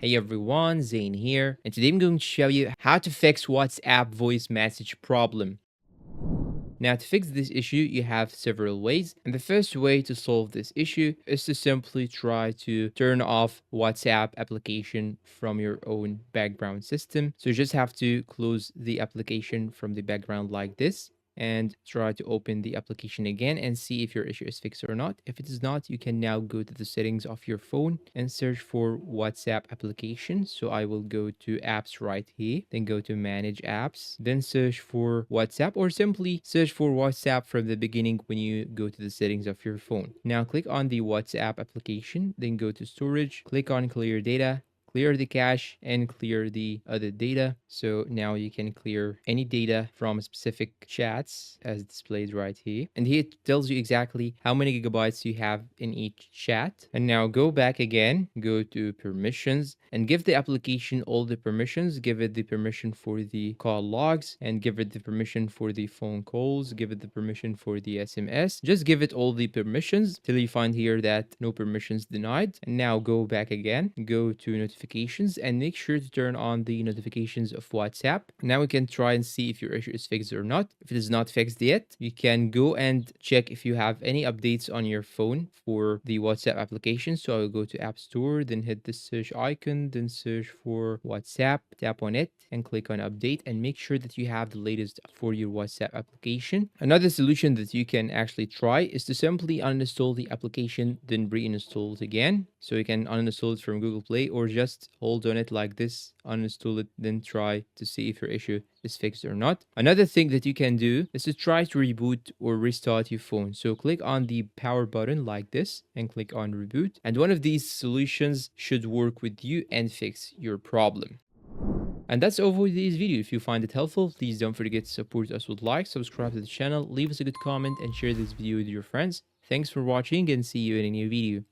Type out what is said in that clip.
Hey everyone, Zane here, and today I'm going to show you how to fix WhatsApp voice message problem. Now, to fix this issue, you have several ways, and the first way to solve this issue is to simply try to turn off WhatsApp application from your own background system. So you just have to close the application from the background like this and try to open the application again and see if your issue is fixed or not. If it is not, you can now go to the settings of your phone and search for WhatsApp application. So I will go to apps right here, then go to manage apps, then search for WhatsApp, or simply search for WhatsApp from the beginning when you go to the settings of your phone. Now click on the WhatsApp application, then go to storage, click on clear data, clear the cache and clear the other data. So now you can clear any data from specific chats as displayed right here. And here it tells you exactly how many gigabytes you have in each chat. And now go back again, go to permissions and give the application all the permissions. Give it the permission for the call logs and give it the permission for the phone calls. Give it the permission for the SMS. Just give it all the permissions till you find here that no permissions denied. And now go back again, go to notifications and make sure to turn on the notifications of WhatsApp. Now we can try and see if your issue is fixed or not. If it is not fixed yet, you can go and check if you have any updates on your phone for the WhatsApp application. So I will go to App Store, then hit the search icon, then search for WhatsApp, tap on it and click on update and make sure that you have the latest for your WhatsApp application. Another solution that you can actually try is to simply uninstall the application, then reinstall it again. So you can uninstall it from Google Play or just hold on it like this, uninstall it, then try to see if your issue is fixed or not. Another thing that you can do is to try to reboot or restart your phone. So click on the power button like this and click on reboot. And one of these solutions should work with you and fix your problem. And that's all for today's video. If you find it helpful, please don't forget to support us with like, subscribe to the channel, leave us a good comment, and share this video with your friends. Thanks for watching and see you in a new video.